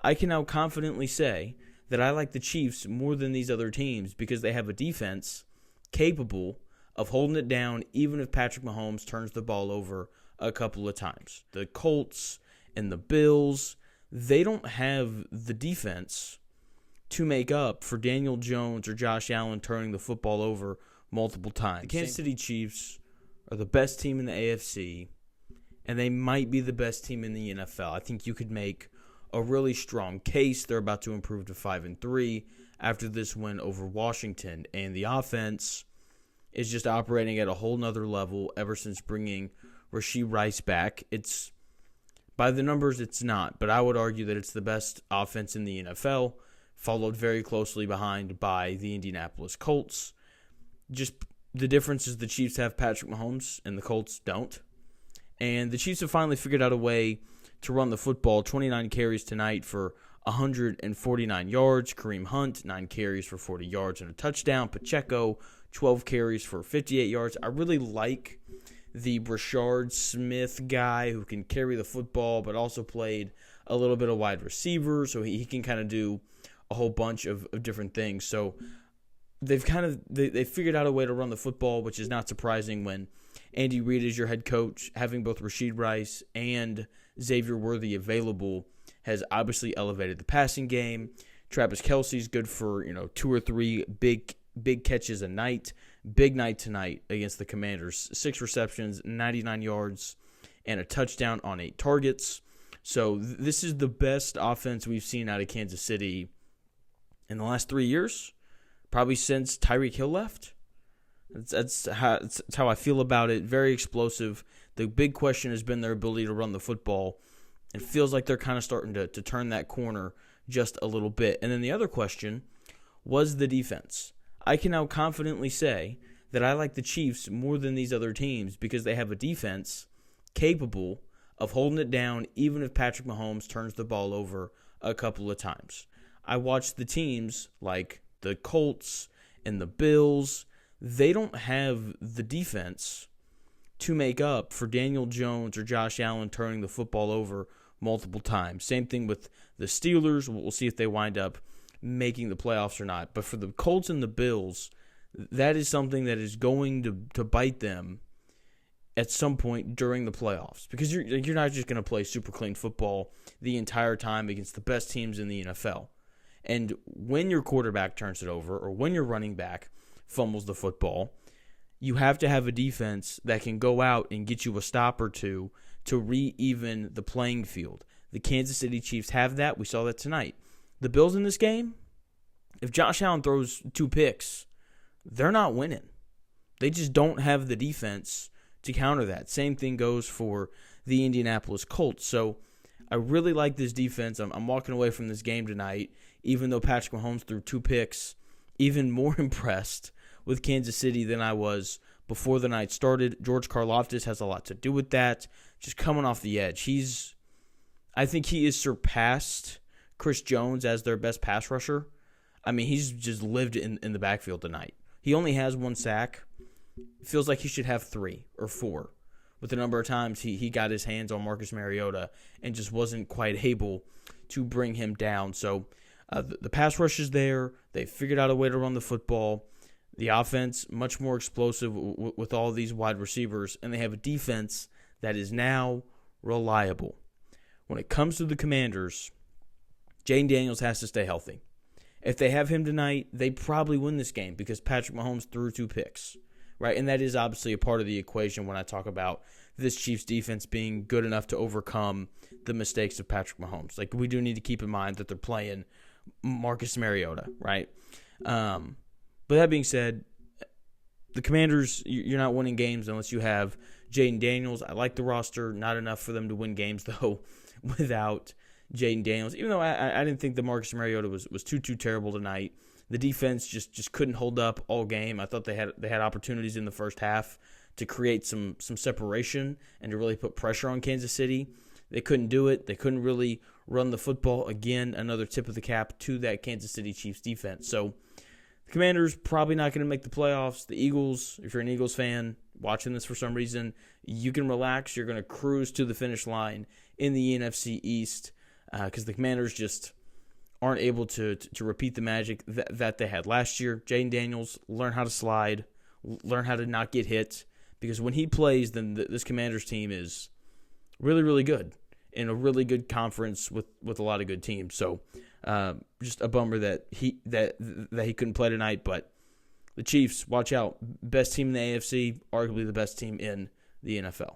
I can now confidently say that I like the Chiefs more than these other teams because they have a defense capable of holding it down even if Patrick Mahomes turns the ball over a couple of times. The Colts and the Bills, they don't have the defense to make up for Daniel Jones or Josh Allen turning the football over multiple times. The Kansas City Chiefs are the best team in the AFC, and they might be the best team in the NFL. I think you could make a really strong case. They're about to improve to 5-3 after this win over Washington, and the offense is just operating at a whole nother level ever since bringing Rashee Rice back. It's by the numbers, it's not, but I would argue that it's the best offense in the NFL, followed very closely behind by the Indianapolis Colts. Just the difference is the Chiefs have Patrick Mahomes and the Colts don't. And the Chiefs have finally figured out a way to run the football. 29 carries tonight for 149 yards. Kareem Hunt, 9 carries for 40 yards and a touchdown. Pacheco, 12 carries for 58 yards. I really like the Brashard Smith guy who can carry the football but also played a little bit of wide receiver, so he can kind of do a whole bunch of different things. So they've figured out a way to run the football, which is not surprising when Andy Reid is your head coach. Having both Rashee Rice and Xavier Worthy available has obviously elevated the passing game. Travis Kelce's good for 2 or 3 big catches a night. Big night tonight against the Commanders. 6 receptions, 99 yards, and a touchdown on 8 targets. So this is the best offense we've seen out of Kansas City in the last 3 years, probably since Tyreek Hill left. That's how I feel about it. Very explosive. The big question has been their ability to run the football. It feels like they're kind of starting to turn that corner just a little bit. And then the other question was the defense. I can now confidently say that I like the Chiefs more than these other teams because they have a defense capable of holding it down even if Patrick Mahomes turns the ball over a couple of times. I watched the teams like the Colts and the Bills. They don't have the defense to make up for Daniel Jones or Josh Allen turning the football over multiple times. Same thing with the Steelers. We'll see if they wind up making the playoffs or not. But for the Colts and the Bills, that is something that is going to bite them at some point during the playoffs, because you're not just going to play super clean football the entire time against the best teams in the NFL. And when your quarterback turns it over or when your running back fumbles the football, you have to have a defense that can go out and get you a stop or two to re-even the playing field. The Kansas City Chiefs have that. We saw that tonight. The Bills in this game, if Josh Allen throws 2 picks, they're not winning. They just don't have the defense to counter that. Same thing goes for the Indianapolis Colts. So I really like this defense. I'm walking away from this game tonight, even though Patrick Mahomes threw 2 picks, even more impressed with Kansas City than I was before the night started. George Karlaftis has a lot to do with that. Just coming off the edge. I think he is surpassed Chris Jones as their best pass rusher. I mean, he's just lived in the backfield tonight. He only has 1 sack. It feels like he should have 3 or 4 with the number of times he got his hands on Marcus Mariota and just wasn't quite able to bring him down. So the pass rush is there. They figured out a way to run the football. The offense, much more explosive with all these wide receivers, and they have a defense that is now reliable. When it comes to the Commanders, Jayden Daniels has to stay healthy. If they have him tonight, they probably win this game because Patrick Mahomes threw 2 picks, right? And that is obviously a part of the equation when I talk about this Chiefs defense being good enough to overcome the mistakes of Patrick Mahomes. Like, we do need to keep in mind that they're playing Marcus Mariota, right? But that being said, the Commanders, you're not winning games unless you have Jayden Daniels. I like the roster. Not enough for them to win games, though, without Jayden Daniels. Even though I didn't think the Marcus Mariota was too terrible tonight. The defense just couldn't hold up all game. I thought they had opportunities in the first half to create some separation and to really put pressure on Kansas City. They couldn't do it. They couldn't really run the football. Again, another tip of the cap to that Kansas City Chiefs defense. So the Commanders probably not going to make the playoffs. The Eagles, if you're an Eagles fan watching this for some reason, you can relax. You're going to cruise to the finish line in the NFC East. because the Commanders just aren't able to repeat the magic that they had last year. Jayden Daniels, learn how to slide, learn how to not get hit, because when he plays, then this Commanders team is really, really good in a really good conference with a lot of good teams. So just a bummer that he couldn't play tonight, but the Chiefs, watch out. Best team in the AFC, arguably the best team in the NFL.